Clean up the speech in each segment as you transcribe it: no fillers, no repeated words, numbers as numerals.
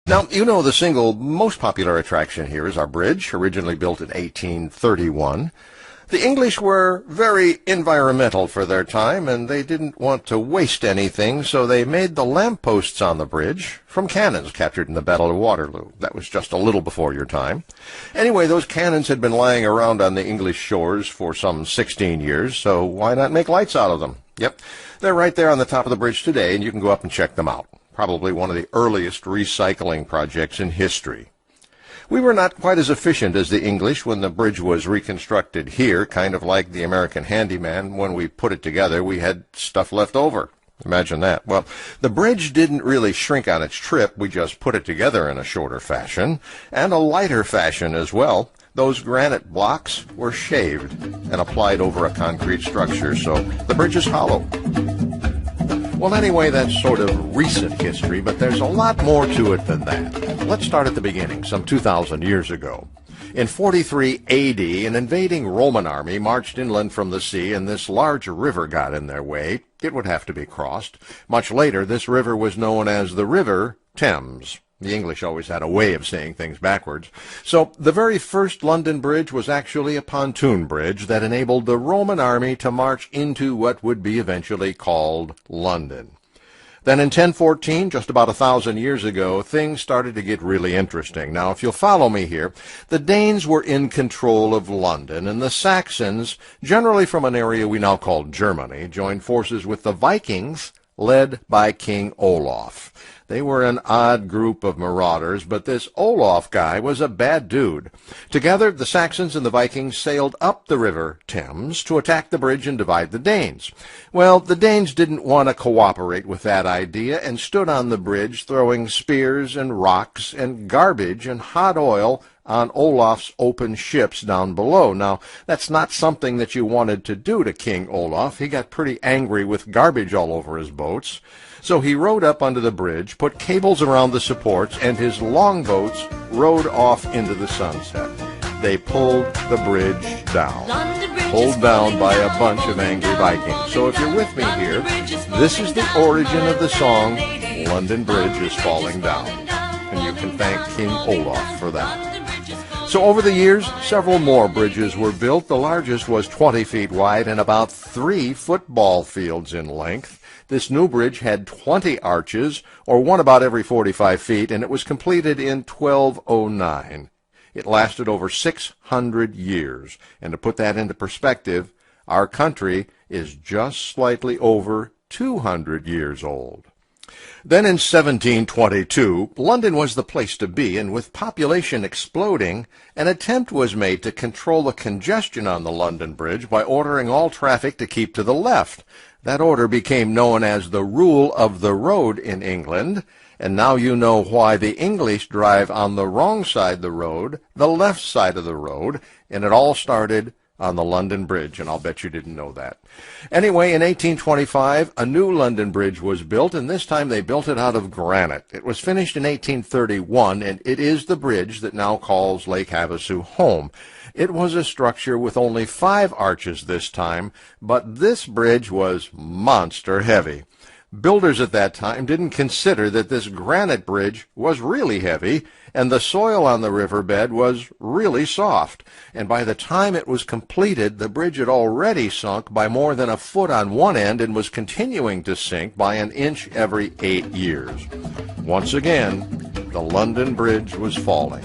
Now, you know the single most popular attraction here is our bridge, originally built in 1831. The English were very environmental for their time, and they didn't want to waste anything, so they made the lampposts on the bridge from cannons captured in the Battle of Waterloo. That was just a little before your time. Anyway, those cannons had been lying around on the English shores for some 16 years, so why not make lights out of them? Yep, they're right there on the top of the bridge today, and you can go up and check them out. Probably one of the earliest recycling projects in history. We were not quite as efficient as the English when the bridge was reconstructed here, kind of like the American handyman. When we put it together, we had stuff left over. Imagine that. Well, the bridge didn't really shrink on its trip. We just put it together in a shorter fashion, and a lighter fashion as well. Those granite blocks were shaved and applied over a concrete structure, so the bridge is hollow. Well, anyway, that's sort of recent history, but there's a lot more to it than that. Let's start at the beginning, some 2,000 years ago. In 43 A.D., an invading Roman army marched inland from the sea, and this large river got in their way. It would have to be crossed. Much later, this river was known as the River Thames. The English always had a way of saying things backwards. So the very first London Bridge was actually a pontoon bridge that enabled the Roman army to march into what would be eventually called London. Then in 1014, just about 1,000 years ago, things started to get really interesting. Now, if you'll follow me here, the Danes were in control of London, and the Saxons, generally from an area we now call Germany, joined forces with the Vikings, led by King Olaf. They were an odd group of marauders, but this Olaf guy was a bad dude. Together, the Saxons and the Vikings sailed up the River Thames to attack the bridge and divide the Danes. Well, the Danes didn't want to cooperate with that idea and stood on the bridge throwing spears and rocks and garbage and hot oil on Olaf's open ships down below. Now, that's not something that you wanted to do to King Olaf. He got pretty angry with garbage all over his boats. So he rowed up onto the bridge, put cables around the supports, and his longboats rowed off into the sunset. They pulled the bridge down, pulled down by a bunch of angry Vikings. So if you're with me here, this is the origin of the song, London Bridge is Falling Down. And you can thank King Olaf for that. So over the years, several more bridges were built. The largest was 20 feet wide and about 3 football fields in length. This new bridge had 20 arches, or one about every 45 feet, and it was completed in 1209. It lasted over 600 years. And to put that into perspective, our country is just slightly over 200 years old. Then in 1722, London was the place to be, and with population exploding, an attempt was made to control the congestion on the London Bridge by ordering all traffic to keep to the left. That order became known as the Rule of the Road in England, and now you know why the English drive on the wrong side of the road, the left side of the road, and it all started on the London Bridge, and I'll bet you didn't know that. Anyway, in 1825, a new London Bridge was built, and this time they built it out of granite. It was finished in 1831, and it is the bridge that now calls Lake Havasu home. It was a structure with only 5 arches this time, but this bridge was monster heavy. Builders at that time didn't consider that this granite bridge was really heavy, and the soil on the riverbed was really soft. And by the time it was completed, the bridge had already sunk by more than a foot on one end and was continuing to sink by an inch every 8 years. Once again, the London Bridge was falling.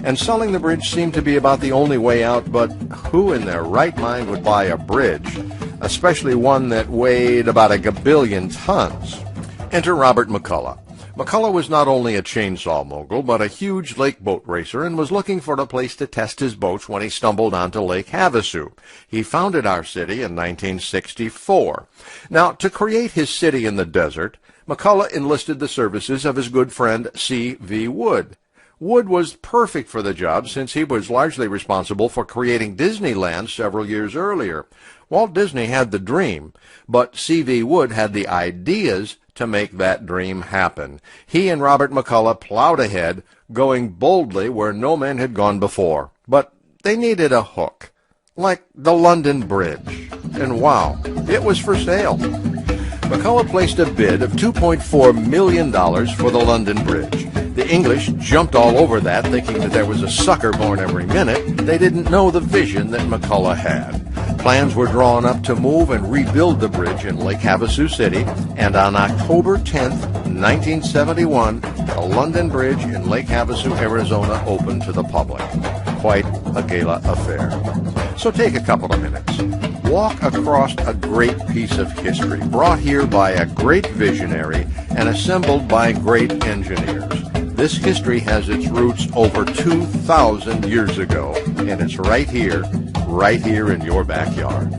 And selling the bridge seemed to be about the only way out, but who in their right mind would buy a bridge, especially one that weighed about a gabillion tons? Enter Robert McCullough. McCullough was not only a chainsaw mogul, but a huge lake boat racer and was looking for a place to test his boats when he stumbled onto Lake Havasu. He founded our city in 1964. Now, to create his city in the desert, McCullough enlisted the services of his good friend C.V. Wood. Wood was perfect for the job since he was largely responsible for creating Disneyland several years earlier. Walt Disney had the dream, but C.V. Wood had the ideas to make that dream happen. He and Robert McCullough plowed ahead, going boldly where no man had gone before. But they needed a hook, like the London Bridge. And wow, it was for sale. McCullough placed a bid of $2.4 million for the London Bridge. The English jumped all over that, thinking that there was a sucker born every minute. They didn't know the vision that McCullough had. Plans were drawn up to move and rebuild the bridge in Lake Havasu City, and on October 10, 1971, the London Bridge in Lake Havasu, Arizona opened to the public. Quite a gala affair. So take a couple of minutes. Walk across a great piece of history, brought here by a great visionary and assembled by great engineers. This history has its roots over 2,000 years ago, and it's right here in your backyard.